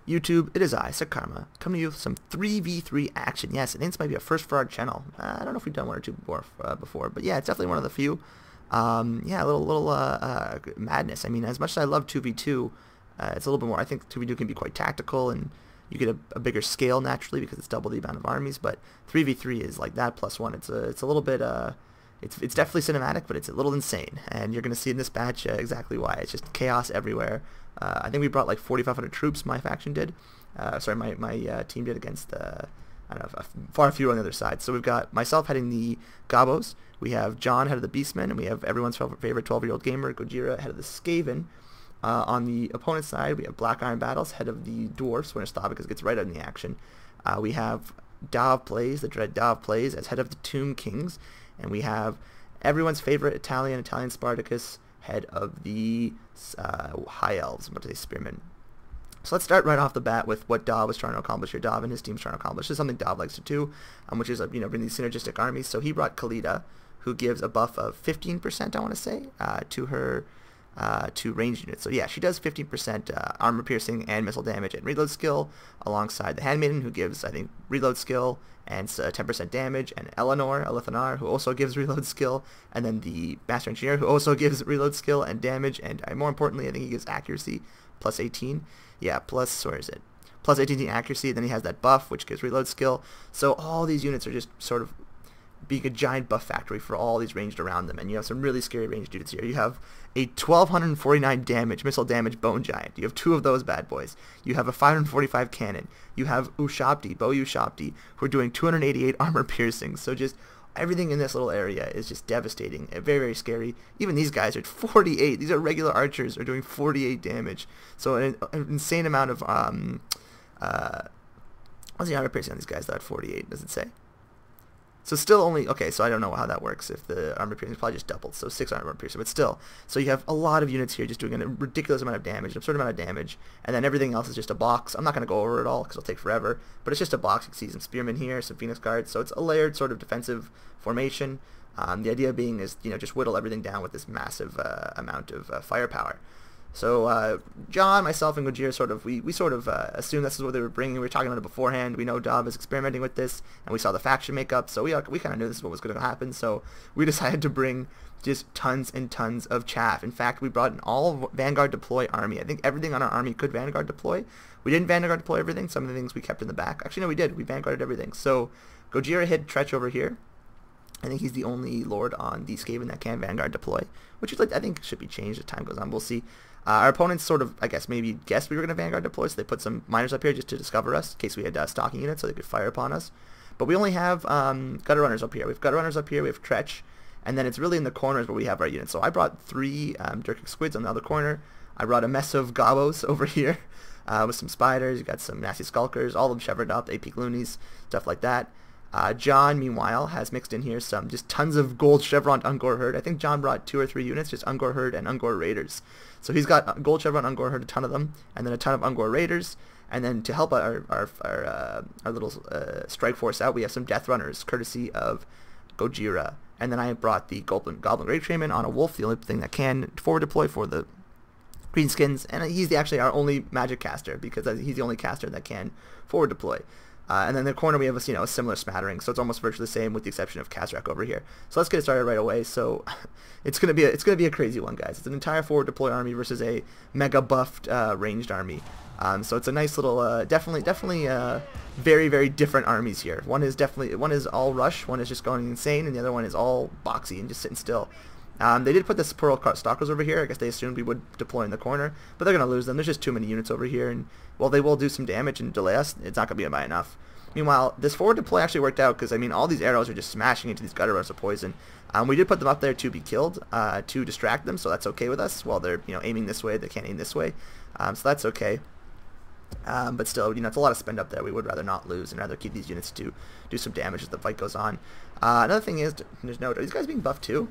YouTube, it is I, Sakarma, coming to you with some 3v3 action. Yes, I think this might be a first for our channel. I don't know if we've done one or two before, but yeah, it's definitely one of the few. Yeah, a little madness. I mean, as much as I love 2v2, it's a little bit more. I think 2v2 can be quite tactical, and you get a bigger scale naturally because it's double the amount of armies. But 3v3 is like that plus one. It's a little bit. It's definitely cinematic, but it's a little insane, and you're gonna see in this batch exactly why. It's just chaos everywhere. I think we brought like 4,500 troops. My faction did. Sorry, my team did against I don't know, far fewer on the other side. So we've got myself heading the Gobos. We have John head of the Beastmen, and we have everyone's favorite 12-year-old gamer, Gojira, head of the Skaven. On the opponent's side, we have Blackiron Battles, head of the Dwarfs, because it gets right out in the action. We have DahvPlays, the dread DahvPlays, as head of the Tomb Kings. And we have everyone's favorite ItalianSpartacus, head of the High Elves, what do they, Spearmen. So let's start right off the bat with what Dav was trying to accomplish here. Dav and his team's trying to accomplish. This is something Dav likes to do, which is bring these synergistic armies. So he brought Khalida, who gives a buff of 15%, I want to say, to her to ranged units. So yeah, she does 15% armor piercing and missile damage and reload skill, alongside the Handmaiden, who gives, I think, reload skill and 10% damage, and Elethanar, who also gives reload skill, and then the Master Engineer, who also gives reload skill and damage, and more importantly, I think he gives accuracy, plus 18. Yeah, plus, where is it? Plus 18 accuracy, then he has that buff, which gives reload skill. So all these units are just sort of being a giant buff factory for all these ranged around them, and you have some really scary ranged units here. You have a 1,249 damage, missile damage Bone Giant. You have two of those bad boys. You have a 545 cannon. You have Ushabti, Bo Ushabti, who are doing 288 armor piercing. So just everything in this little area is just devastating and very, very scary. Even these guys are at 48. These are regular archers, are doing 48 damage. So an insane amount of what's the armor piercing on these guys? That 48, does it say? So still only, okay, so I don't know how that works. If the armor piercing is probably just doubled, so 6 armor piercing, but still. So you have a lot of units here just doing a ridiculous amount of damage, an absurd amount of damage, and then everything else is just a box. I'm not going to go over it all because it'll take forever, but it's just a box. You can see some spearmen here, some phoenix guards, so it's a layered sort of defensive formation. The idea being is, just whittle everything down with this massive amount of firepower. So John, myself, and Gojira we sort of assumed this is what they were bringing. We were talking about it beforehand. We know Dav is experimenting with this, and we saw the faction makeup, so we kind of knew this is what was going to happen. So we decided to bring just tons and tons of chaff. In fact, we brought an all Vanguard deploy army. I think everything on our army could Vanguard deploy. We didn't Vanguard deploy everything. Some of the things we kept in the back. Actually, no, we did. We Vanguarded everything. So Gojira hid Tretch over here. I think he's the only lord on the Skaven that can Vanguard deploy, which is I think should be changed as time goes on. We'll see. Our opponents sort of, I guess, maybe guessed we were going to Vanguard deploy, so they put some miners up here just to discover us, in case we had stalking units, so they could fire upon us. But we only have gutter runners up here. We have gutter runners up here, we have Tretch, and then it's really in the corners where we have our units. So I brought 3 Dirk Squids on the other corner. I brought a mess of Gobos over here with some spiders. You got some nasty skulkers, all of them chevroned up, AP loonies, stuff like that. John, meanwhile, has mixed in here some just tons of gold chevron Ungor Herd. I think John brought 2 or 3 units, just Ungor Herd and Ungor Raiders. So he's got gold chevron Ungor Herd, a ton of them, and then a ton of Ungor Raiders. And then to help our little strike force out, we have some Death Runners, courtesy of Gojira. And then I brought the Goblin Grave Shaman on a wolf, the only thing that can forward deploy for the Greenskins. And he's actually our only magic caster, because he's the only caster that can forward deploy. And then in the corner we have a similar smattering, so it's almost virtually the same with the exception of Kazrak over here. So let's get started right away. So it's gonna be a crazy one, guys. It's an entire forward deploy army versus a mega buffed ranged army. So it's a nice little, definitely very, very different armies here. One is all rush, one is just going insane, and the other one is all boxy and just sitting still. They did put the Pearl Stalkers over here. I guess they assumed we would deploy in the corner, but they're going to lose them. There's just too many units over here, and while they will do some damage and delay us, it's not going to be by enough. Meanwhile, this forward deploy actually worked out, because, I mean, all these arrows are just smashing into these gutter runners of poison. We did put them up there to be killed, to distract them, so that's okay with us. While they're, aiming this way, they can't aim this way, so that's okay. But still, it's a lot of spend up there. We would rather not lose and rather keep these units to do some damage as the fight goes on. Another thing is, there's note, are these guys being buffed too?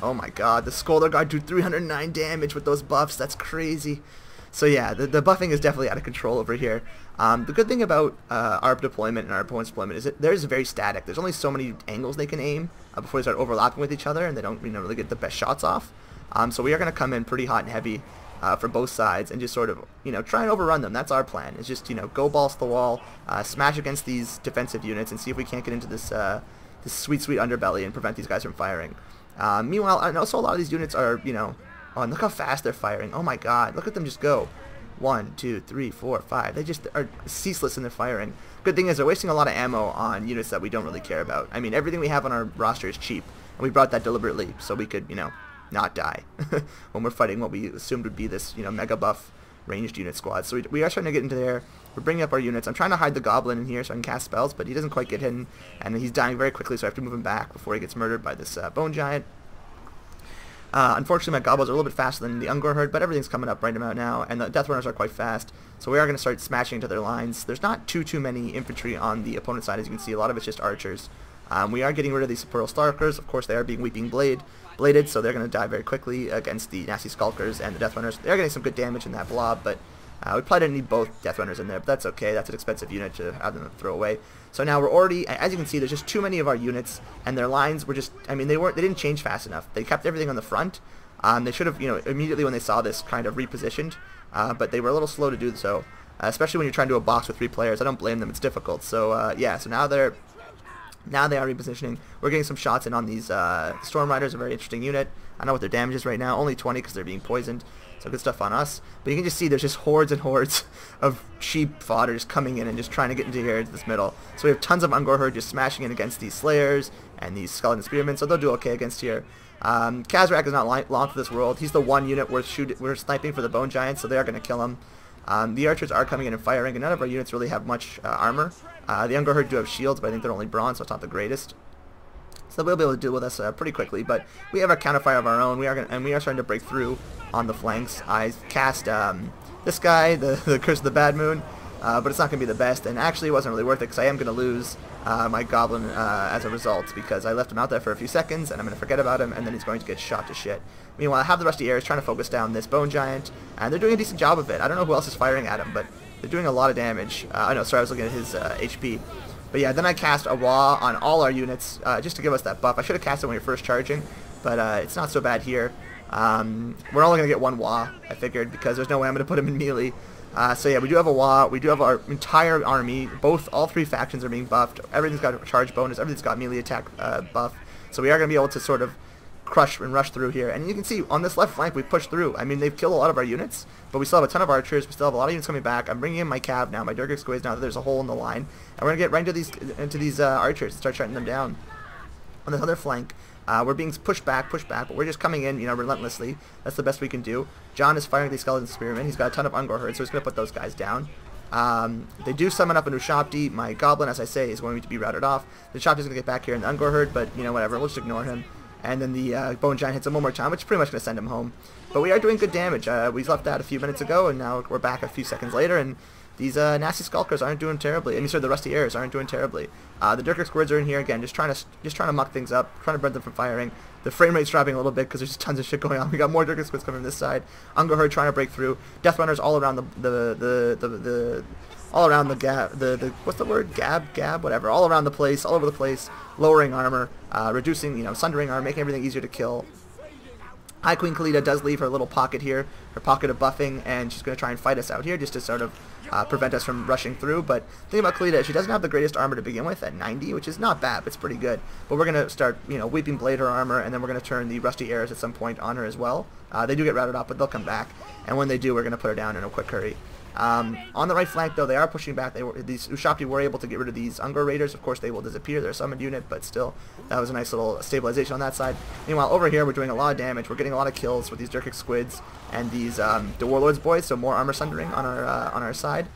Oh my god, the Skolder Guard do 309 damage with those buffs. That's crazy. So yeah, the buffing is definitely out of control over here. The good thing about our deployment and our opponent's deployment is that theirs is very static. There's only so many angles they can aim before they start overlapping with each other, and they don't really get the best shots off. So we are going to come in pretty hot and heavy for both sides and just sort of, try and overrun them. That's our plan. It's just, go balls to the wall, smash against these defensive units and see if we can't get into this this sweet, sweet underbelly and prevent these guys from firing. Meanwhile, and also a lot of these units are, oh, and look how fast they're firing. Oh my god, look at them just go. 1, 2, 3, 4, 5. They just are ceaseless in their firing. Good thing is they're wasting a lot of ammo on units that we don't really care about. I mean, everything we have on our roster is cheap, and we brought that deliberately so we could, not die when we're fighting what we assumed would be this, mega buff ranged unit squad. So we are trying to get into there. We're bringing up our units. I'm trying to hide the goblin in here so I can cast spells, but he doesn't quite get hidden, and he's dying very quickly, so I have to move him back before he gets murdered by this bone giant. Unfortunately, my goblins are a little bit faster than the Ungor herd, but everything's coming up right about now, and the death runners are quite fast, so we are going to start smashing into their lines. There's not too many infantry on the opponent's side, as you can see. A lot of it's just archers. We are getting rid of these Superial Stalkers. Of course, they are being Weeping Bladed, so they're going to die very quickly against the Nasty Skulkers and the Death Runners. They're getting some good damage in that blob, but we probably didn't need both Death Runners in there, but that's okay. That's an expensive unit to have them throw away. So now we're already, as you can see, there's just too many of our units, and their lines were just, I mean, they didn't change fast enough. They kept everything on the front. They should have, immediately when they saw this, kind of repositioned, but they were a little slow to do so, especially when you're trying to do a box with 3 players. I don't blame them. It's difficult. So, yeah, so now they are repositioning. We're getting some shots in on these Storm Riders, a very interesting unit. I don't know what their damage is right now. Only 20 because they're being poisoned. So good stuff on us. But you can just see there's just hordes and hordes of sheep fodder just coming in and just trying to get into here, into this middle. So we have tons of Ungor herd just smashing in against these Slayers and these Skeleton Spearmen. So they'll do okay against here. Kazrak is not long for this world. He's the one unit we're sniping for the Bone Giants, so they are going to kill him. The archers are coming in and firing, and none of our units really have much armor. The Ungor herd do have shields, but I think they're only bronze, so it's not the greatest. So they'll be able to deal with us pretty quickly, but we have a counterfire of our own. We are starting to break through on the flanks. I cast this guy, the Curse of the Bad Moon, but it's not going to be the best, and actually it wasn't really worth it because I am going to lose my goblin as a result because I left him out there for a few seconds, and I'm going to forget about him, and then he's going to get shot to shit. Meanwhile, I have the Rusty Heirs trying to focus down this Bone Giant, and they're doing a decent job of it. I don't know who else is firing at him, but they're doing a lot of damage. No, sorry, I was looking at his HP. But yeah, then I cast a Wah on all our units just to give us that buff. I should have cast it when we were first charging, but it's not so bad here. We're only going to get 1 Wah, I figured, because there's no way I'm going to put him in melee. So yeah, we do have a Wah. We do have our entire army. All 3 factions are being buffed. Everything's got a charge bonus. Everything's got melee attack buff. So we are going to be able to sort of crush and rush through here. And you can see on this left flank we've pushed through. I mean, they've killed a lot of our units, but we still have a ton of archers. We still have a lot of units coming back. I'm bringing in my cav now, my Durgix Squids now that there's a hole in the line. And we're going to get right into these archers and start shutting them down. On this other flank, we're being pushed back, but we're just coming in, relentlessly. That's the best we can do. John is firing these Skeleton Spearmen. He's got a ton of Ungor herd, so he's going to put those guys down. They do summon up a Nushapti. My Goblin, as I say, is going to be routed off. The Nushapti is going to get back here in the Ungor herd, but, whatever. We'll just ignore him. And then the Bone Giant hits him one more time, which is pretty much going to send him home. But we are doing good damage. We left that a few minutes ago, and now we're back a few seconds later, and these Nasty Skulkers aren't doing terribly. I mean, sorry, the Rusty Heirs aren't doing terribly. The Durgix Squids are in here again, just trying to muck things up, trying to prevent them from firing. The frame rate's dropping a little bit because there's just tons of shit going on. We got more Durgix Squids coming from this side. Ungor herd trying to break through. Death Runners all around all around the what's the word? Gab, whatever. All around the place, all over the place, lowering armor, reducing, sundering armor, making everything easier to kill. High Queen Khalida does leave her little pocket here, her pocket of buffing, and she's going to try and fight us out here just to sort of prevent us from rushing through. But the thing about Khalida is she doesn't have the greatest armor to begin with at 90, which is not bad, but it's pretty good. But we're going to start, Weeping Blade her armor, and then we're going to turn the Rusty Heirs at some point on her as well. They do get routed off, but they'll come back. And when they do, we're going to put her down in a quick hurry. On the right flank, though, they are pushing back. These Ushapti were able to get rid of these Ungor Raiders. Of course, they will disappear. They're a summoned unit, but still, that was a nice little stabilization on that side. Meanwhile, over here, we're doing a lot of damage. We're getting a lot of kills with these Durgix Squids and these the Warlords boys, so more armor sundering on our side.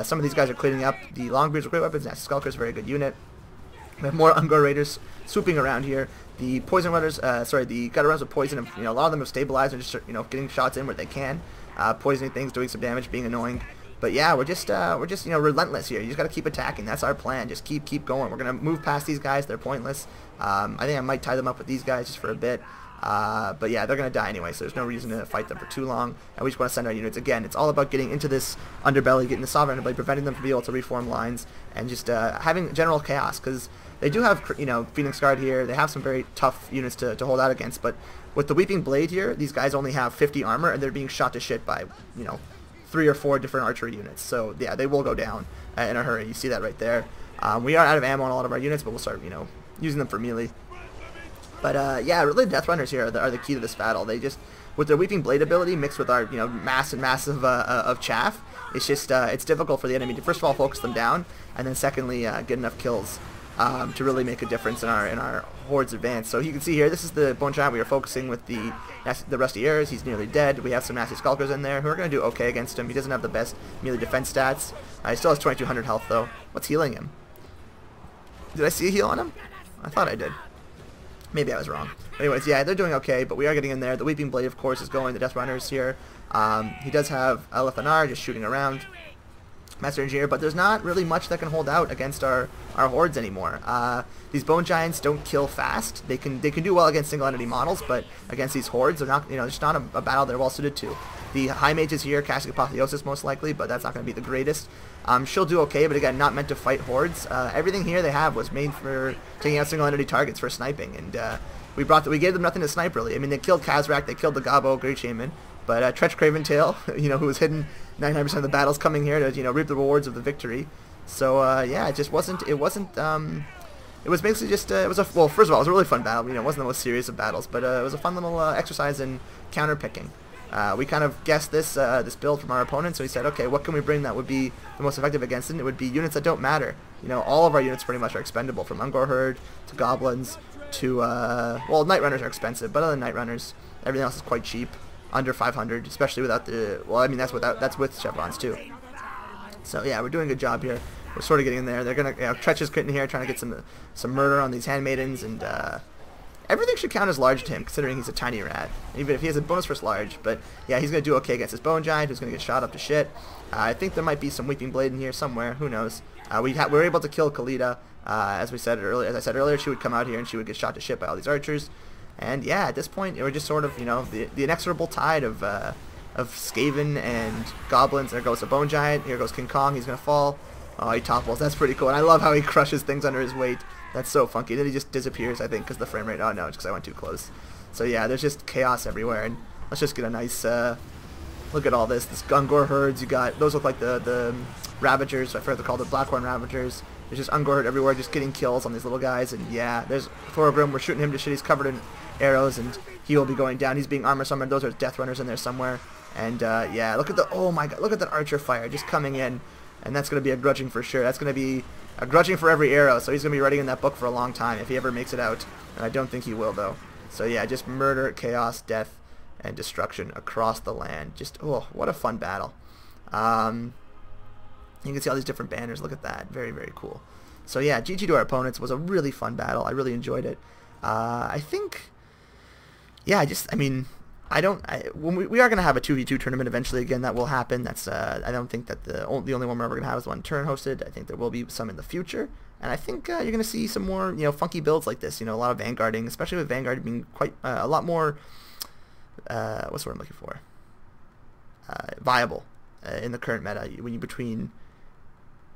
Some of these guys are cleaning up. The Longbeards with great weapons. Nasty Skulkers, a very good unit. We have more Ungor Raiders swooping around here. The Poison Runners, the Gutter Runners with poison, a lot of them have stabilized and just, getting shots in where they can. Poisoning things, doing some damage, being annoying. But yeah, we're just relentless here. You just got to keep attacking. That's our plan. Just keep going. We're gonna move past these guys. They're pointless. I think I might tie them up with these guys just for a bit. But yeah, they're going to die anyway, so there's no reason to fight them for too long. And we just want to send our units. Again, it's all about getting into this underbelly, getting the sovereign underbelly, preventing them from being able to reform lines, and just having general chaos, because they do have, you know, Phoenix Guard here. They have some very tough units to hold out against, but with the Weeping Blade here, these guys only have 50 armor, and they're being shot to shit by, you know, 3 or 4 different archery units. So yeah, they will go down in a hurry. You see that right there. We are out of ammo on a lot of our units, but we'll start, you know, using them for melee. But yeah, really, Death Runners here are the key to this battle. They just, with their Weeping Blade ability mixed with our, you know, massive of chaff, it's just it's difficult for the enemy to first of all focus them down, and then secondly get enough kills to really make a difference in our horde's advance. So you can see here, this is the Bone Giant we are focusing with the Rusty Arrows. He's nearly dead. We have some nasty Skulkers in there who are going to do okay against him. He doesn't have the best melee defense stats. He still has 2200 health though. What's healing him? Did I see a heal on him? I thought I did. Maybe I was wrong. Anyways, yeah, they're doing okay, but we are getting in there. The Weeping Blade, of course, is going. The Death Runners here. He does have Elethanar just shooting around. Master Engineer, but there's not really much that can hold out against our hordes anymore. These Bone Giants don't kill fast. They can do well against single entity models, but against these hordes, they're not, you know, it's not a battle they're well suited to. The High Mages here, casting Apotheosis most likely, but that's not going to be the greatest. She'll do okay, but again, not meant to fight hordes. Everything here they have was made for taking out single entity targets for sniping, and we gave them nothing to snipe really. I mean, they killed Kazrak, they killed the Gabo, Great Shaman, but Tretch Craventail, you know, who was hidden 99% of the battles, coming here to, you know, reap the rewards of the victory. So yeah, it just wasn't. It was basically just. Well, first of all, it was a really fun battle. You know, it wasn't the most serious of battles, but it was a fun little exercise in counter picking. We kind of guessed this build from our opponent, so we said, okay, what can we bring that would be the most effective against it? And it would be units that don't matter. You know, all of our units pretty much are expendable, from Ungor Herd to Goblins to well, Night Runners are expensive, but other than Night Runners, everything else is quite cheap, under 500, especially without the. Well, I mean that's with chevrons too. So yeah, we're doing a good job here. We're sort of getting in there. They're gonna, you know, Tretch is getting here, trying to get some murder on these handmaidens, and everything should count as large to him, considering he's a tiny rat. Even if he has a bonus first large, but yeah, he's gonna do okay against this Bone Giant, who's gonna get shot up to shit. I think there might be some Weeping Blade in here somewhere. Who knows? We were able to kill Khalida, as I said earlier. She would come out here and she would get shot to shit by all these archers. And yeah, at this point, we're just sort of, you know, the inexorable tide of Skaven and Goblins. There goes the Bone Giant. Here goes King Kong. He's gonna fall. Oh, he topples. That's pretty cool. And I love how he crushes things under his weight. That's so funky. Then he just disappears, I think, because the frame rate. Oh no, it's because I went too close. So yeah, there's just chaos everywhere. And let's just get a nice look at all this. This Ungor herds. You got those look like the Ravagers. I forgot they're called the Blackiron Ravagers. There's just Ungor herd everywhere, just getting kills on these little guys. And yeah, there's Thorgrim. We're shooting him to shit. He's covered in arrows, and he will be going down. He's being armor summoned. Those are Death Runners in there somewhere. And yeah, look at the, oh my god, look at that archer fire just coming in. And that's going to be a grudging for sure. That's going to be a grudging for every arrow. So he's going to be writing in that book for a long time if he ever makes it out. And I don't think he will, though. So yeah, just murder, chaos, death, and destruction across the land. Just, oh, what a fun battle. You can see all these different banners. Look at that. Very, very cool. So yeah, GG to our opponents. Was a really fun battle. I really enjoyed it. I think, yeah, I mean, when we are going to have a 2v2 tournament eventually. Again, that will happen. That's I don't think that the only one we're ever going to have is one turn hosted. I think there will be some in the future, and I think you're going to see some more, you know, funky builds like this. You know, a lot of vanguarding, especially with Vanguard being quite a lot more what's the word I'm looking for, viable in the current meta. When you between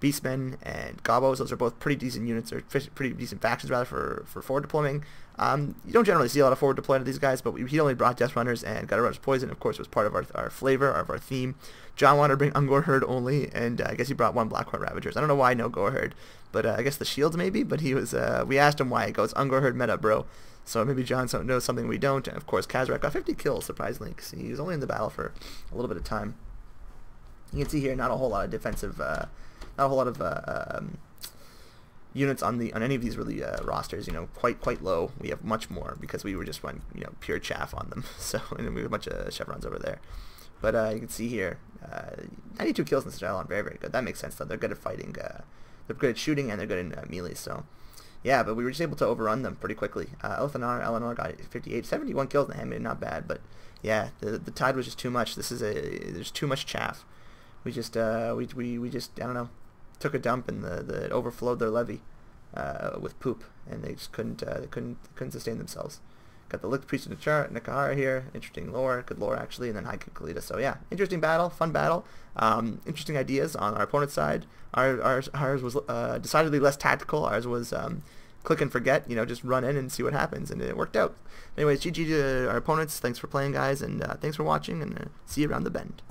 Beastmen and Gobos, those are both pretty decent units, or pretty decent factions rather for forward deploying. You don't generally see a lot of forward deployment of these guys, but he only brought Death Runners and Gutter Runners Poison. Of course, it was part of our flavor, of our theme. John wanted to bring Ungor Herd only, and I guess he brought one Blackhorn Ravagers. I don't know why no Gore Herd, but I guess the shields maybe. But he was, we asked him why. He goes, Ungor Herd meta, bro. So maybe John knows something we don't. And of course, Kazrak got 50 kills surprisingly, because he was only in the battle for a little bit of time. You can see here not a whole lot of defensive. Not a whole lot of units on any of these really rosters. You know, quite low. We have much more because we were just running, you know, pure chaff on them. So, and we have a bunch of chevrons over there. But you can see here, 92 kills in this Stylon, very, very good. That makes sense though. They're good at fighting. They're good at shooting, and they're good in melee. So yeah, but we were just able to overrun them pretty quickly. Eleanor got 58, 71 kills in the handmaid, not bad. But yeah, the tide was just too much. There's too much chaff. We just we just, I don't know, took a dump, and it overflowed their levy with poop, and they just couldn't sustain themselves. Got the Lick Priest of Nakahara here. Interesting lore. Good lore, actually. And then Haiku Kalita. So, yeah. Interesting battle. Fun battle. Interesting ideas on our opponent's side. Ours was decidedly less tactical. Ours was click and forget. You know, just run in and see what happens. And it worked out. Anyways, GG to our opponents. Thanks for playing, guys. And thanks for watching. And see you around the bend.